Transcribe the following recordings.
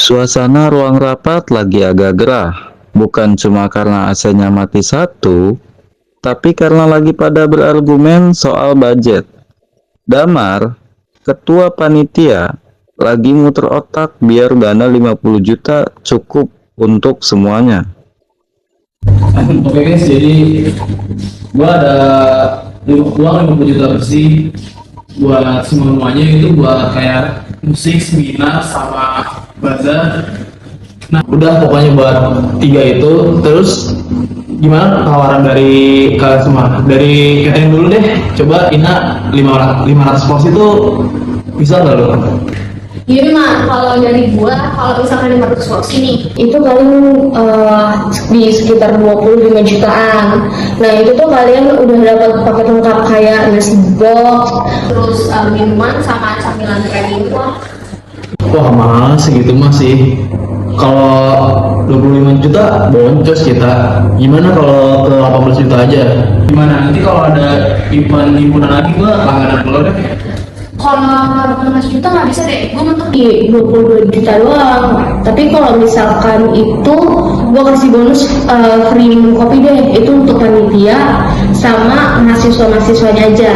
Suasana ruang rapat lagi agak gerah, bukan cuma karena AC-nya mati satu, tapi karena lagi pada berargumen soal budget. Damar, ketua panitia, lagi muter otak biar dana 50 juta cukup untuk semuanya. Oke guys, jadi gua ada uang 50 juta bersih buat semuanya, itu buat kayak musik, seminar, sama bazar. Nah, udah pokoknya buat 3 itu. Terus gimana tawaran dari kalian semua? Dari catering dulu deh, coba Ina 500 porsi itu bisa nggak lo? Gini mah, kalau dari gua, kalau misalkan 500 porsi nih, itu paling di sekitar 25 jutaan. Nah itu tuh kalian udah dapat paket lengkap kayak nasi box, terus minuman sama camilan kayak gitu. Wah mahal segitu mah sih. Kalau 25 juta boncos kita. Gimana kalau ke 18 juta aja? Gimana nanti kalau ada himpunan lagi gua langganan lo deh. Kalau 18 juta nggak bisa deh, gue mentok di 22 juta doang. Tapi kalau misalkan itu, gue kasih bonus free minum kopi deh. Itu untuk panitia sama mahasiswa-mahasiswanya aja.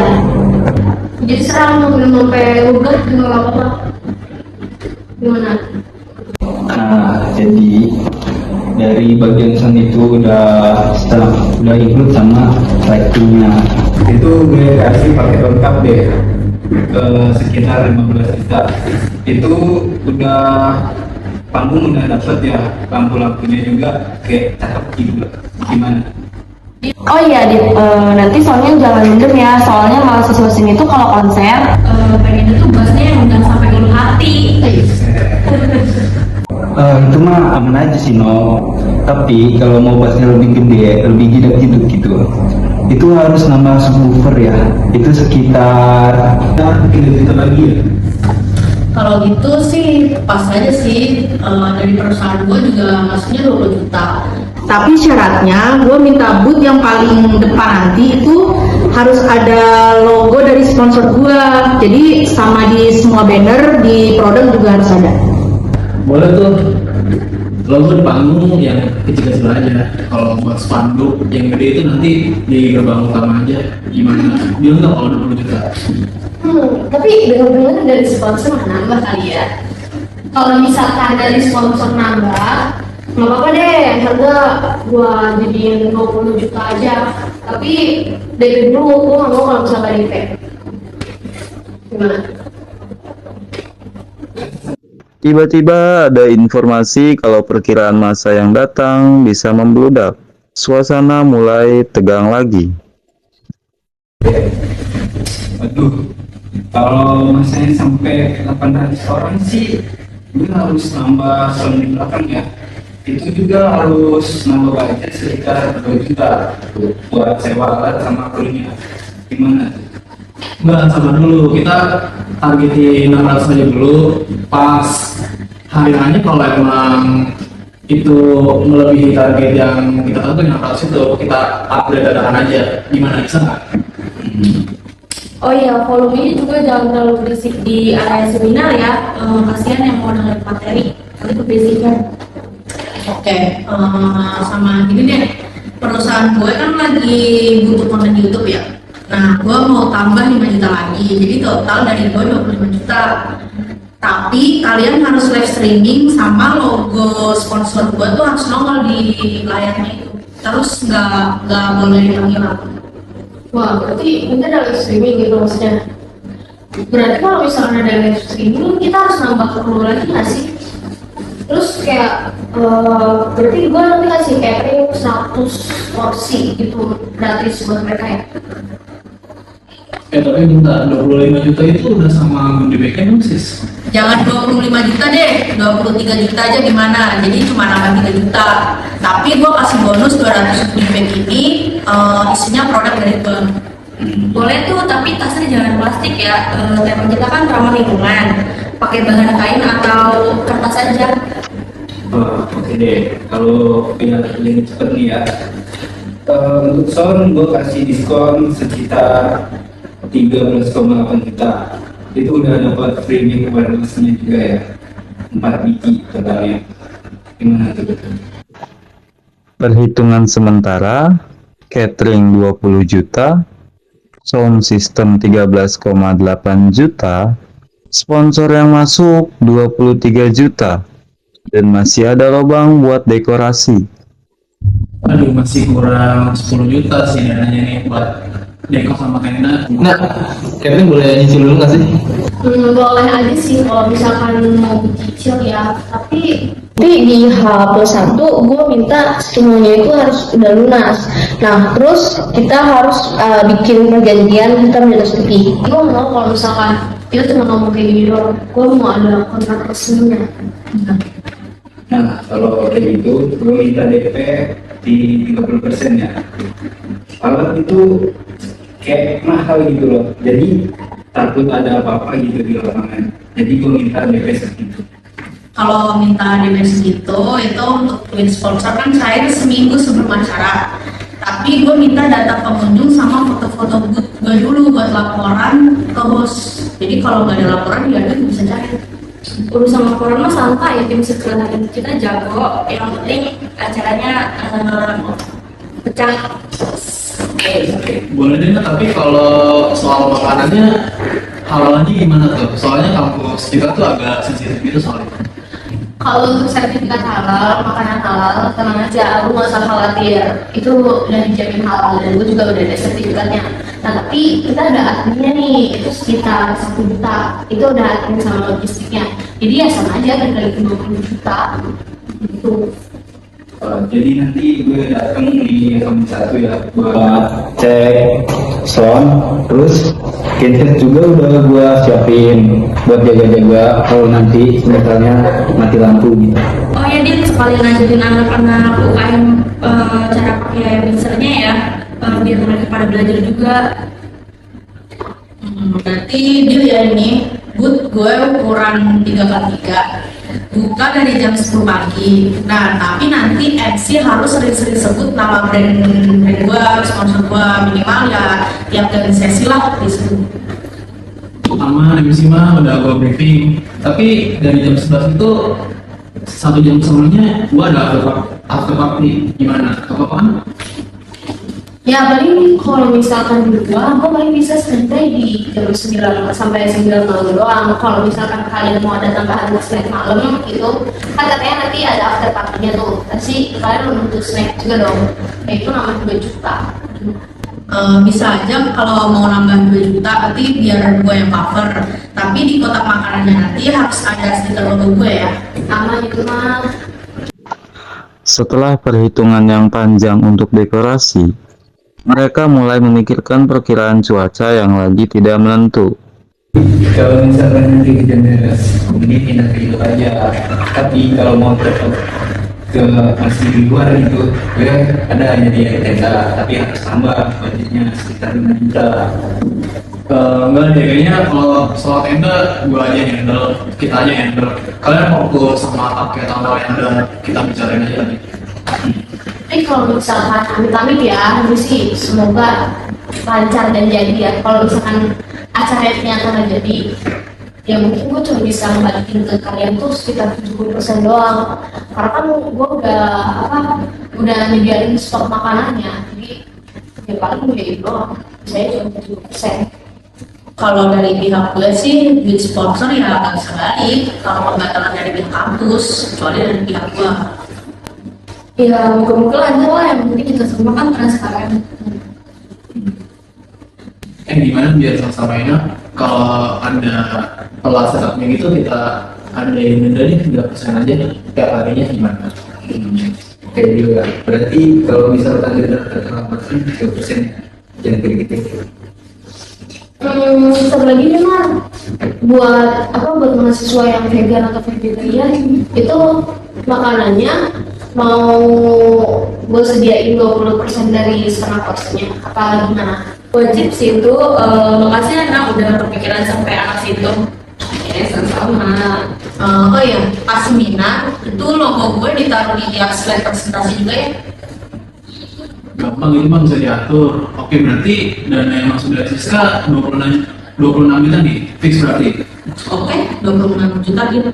Jadi serang mau minum sampai udah nggak apa-apa. Gimana? Nah, jadi dari bagian seni itu udah include sama lightingnya. Itu gue kasih paket lengkap deh, sekitar 15 juta. Itu udah panggung udah dapet ya, lampu-lampunya juga kayak cakep gitu. Gimana? Oh iya, Dit, nanti soalnya jangan minder ya, soalnya mahasiswa sini tuh kalau konser Pengennya tuh bassnya yang udah sampai ke hati. Itu mah aman aja sih no. Tapi kalau mau bassnya lebih gede, lebih gidak-gidak gitu, itu harus nambah subwoofer ya. Itu sekitar 3 juta lagi ya. Kalau gitu sih pas aja sih, dari perusahaan gue juga maksudnya 20 juta. Tapi syaratnya gue minta booth yang paling depan nanti itu harus ada logo dari sponsor gue. Jadi sama di semua banner di produk juga harus ada. Boleh tuh. Logo di panggung yang kecil-kecil aja. Kalau buat spanduk yang gede itu nanti di gerbang utama aja. Gimana? Dia nggak kalau 20 juta. Tapi dengar-dengar dari sponsor nambah kali ya. Kalau misalkan dari sponsor nambah, nggak apa-apa deh, harga gua jadiin 20 juta aja. Tapi DP dulu, gua nggak mau kalau misalkan DP. Gimana? Tiba-tiba ada informasi kalau perkiraan masa yang datang bisa membludak. Suasana mulai tegang lagi. Aduh, kalau masanya sampai 800 orang sih, gue harus nambah sound di belakang ya. Itu juga harus nambah budget sekitar 2 juta buat sewa alat sama krunya. Gimana? Mbak, sama dulu, kita targetin 600 aja dulu. Pas hari hanya kalau emang itu melebihi target yang kita tentuin 600 itu, kita upgrade dadakan aja. Gimana, bisa nggak? Oh iya, volumenya juga jangan terlalu berisik di area seminar ya. Kasihan yang mau dengerin materi, nanti keberisikan. Oke, sama gini deh, perusahaan gue kan lagi butuh konten di YouTube ya. Nah, gue mau tambah 5 juta lagi, jadi total dari gue 25 juta. Tapi kalian harus live streaming sama logo sponsor gue tuh harus nongol di layarnya itu. Terus nggak boleh dipanggil apa. Wah, berarti kita ada live streaming gitu maksudnya. Berarti kalau misalnya ada live streaming, kita harus nambah kru lagi nggak sih? Terus kayak, berarti gue nanti kasih catering 100 porsi gitu gratis buat mereka ya? Tapi bentar, 25 juta itu udah sama Goodie belum sis? Jangan 25 juta deh, 23 juta aja gimana? Jadi cuma nambah 3 juta. Tapi gue kasih bonus 200 goodie bag ini isinya produk dari gue. Boleh tuh, tapi tasnya jangan plastik ya. Tema kita kan ramah lingkungan. Pakai bahan kain atau kertas aja. Oke deh, kalau biar lebih cepet nih ya. Untuk sound gue kasih diskon sekitar 13,8 juta. Itu udah dapat free wirelessnya juga ya, 4 biji totalnya. Gimana tuh? Perhitungan sementara, catering 20 juta, sound system 13,8 juta, sponsor yang masuk 23 juta, dan masih ada lubang buat dekorasi. Aduh, masih kurang 10 juta sih dananya nih buat dekor sama kainnya. Nah, Kevin boleh nyicil dulu nggak sih? Boleh aja sih kalau misalkan mau dicicil ya. Tapi Di H+1 gue minta semuanya itu harus udah lunas. Nah terus kita harus bikin perjanjian kita minus lebih. gue mau kalau misalkan dia cuma ngomong kayak gini doang, gue mau ada kontrak resminya. Nah, kalau kayak gitu, gue minta DP di 30% ya. Alat itu kayak mahal gitu loh, jadi takut ada apa-apa gitu di lapangan. Jadi gue minta DP segitu. Kalau minta DP segitu, itu untuk win sponsor kan cair seminggu sebelum acara. Tapi gue minta data pengunjung sama foto-foto booth gue dulu buat laporan ke bos. Jadi kalau nggak ada laporan, ya gue bisa cair. Urusan laporan mah santai ya, tim sekretariat kita jago. Yang penting acaranya pecah. Boleh deh, tapi kalau soal makanannya halalnya gimana tuh? Soalnya kampus kita tuh agak sensitif gitu soalnya. Kalau untuk sertifikat halal, makanan halal, tenang aja, lu nggak usah khawatir. Itu udah dijamin halal dan gue juga udah ada sertifikatnya. Nah tapi kita ada adminnya nih, itu sekitar 1 juta. Itu udah admin sama logistiknya. Jadi ya sama aja kan kali 20 juta. Gitu. Jadi nanti gue datang di Komisi 1 ya, buat cek sound, terus genset juga udah gue siapin buat jaga-jaga kalau nanti misalnya mati lampu gitu. Oh ya, dia sekalian ngajarin anak-anak UKM cara pakai mixernya ya, biar mereka pada belajar juga. Berarti dia ya ini, booth gue ukuran 3x3, buka dari jam 10 pagi. Nah, tapi nanti MC harus sering-sering sebut nama brand gue, sponsor gue, minimal ya tiap kali sesi lah disebut. Sama MC mah udah gue briefing. Tapi dari jam 11 itu 1 jam sebelumnya gue ada after party. Gimana? Apa-apaan? Ya paling kalau misalkan di gua paling bisa santai di jam 9 sampai 9 malam doang. Kalau misalkan kalian mau ada tambahan snack malam itu kan katanya nanti ada after party-nya tuh. Pasti kalian butuh snack juga dong. Ya itu namanya 2 juta. Bisa aja kalau mau nambah 2 juta berarti biar gue yang cover, tapi di kotak makanannya nanti harus ada stiker logo gue ya. Aman itu mah. Setelah perhitungan yang panjang untuk dekorasi, mereka mulai memikirkan perkiraan cuaca yang lagi tidak menentu. Kalau misalkan nanti hujan deras, ini pindah ke itu aja. Tapi kalau mau tetap ke masih di luar gitu, gue ada jadi tenda, tapi harus tambah budgetnya sekitar 5 juta. Enggak deh, kayaknya kalau soal tenda gue aja yang handle, kita aja yang handle. Kalian fokus sama pakai tambah yang ada, kita bicarain aja nih. Tapi kalau misalkan amit-amit ya, ini sih semoga lancar dan jadi ya. Kalau misalkan acaranya ternyata nggak jadi, ya mungkin gue cuma bisa balikin ke kalian tuh sekitar 70% doang. Karena kan gue udah nyediain stok makanannya, jadi ya paling gue itu doang. Saya cuma 70%. Kalau dari pihak gue sih duit sponsor ya nggak bisa balik kalau pembatalan dari pihak kampus, kecuali dari pihak gue. Ya moga-moga lancar lah, yang penting kita semua kan transparan. gimana biar sama-sama enak. Kalau ada kelas setupnya gitu kita ada yang denda nih 3% aja tiap harinya gimana? Oke juga. Berarti kalau misalkan kita terlambat 3%, jangan gitu. Satu lagi nih Mar, buat mahasiswa yang vegan atau vegetarian itu makanannya mau gue sediain 20% dari setengah kosnya apa gimana? Wajib sih itu, makasih ya Nak udah kepikiran sampai anak situ. Ya sama. Oh ya, pas seminar itu logo gue ditaruh di tiap slide presentasi juga ya. Gampang itu mah bisa diatur. Oke, berarti dana yang masuk dari Siska 26 juta nih, fix berarti. Oke, 26 juta gitu.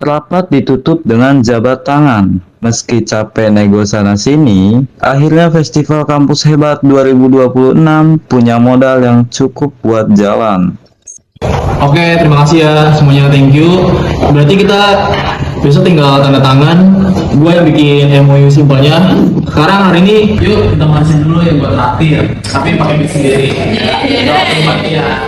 Rapat ditutup dengan jabat tangan. Meski capek nego sana sini, akhirnya Festival Kampus Hebat 2026 punya modal yang cukup buat jalan. Oke, terima kasih ya semuanya, thank you. Berarti kita besok tinggal tanda tangan. Gue yang bikin MOU simpelnya. Sekarang hari ini yuk kita ngasihin dulu ya buat traktir, tapi pakai bis sendiri. Ya.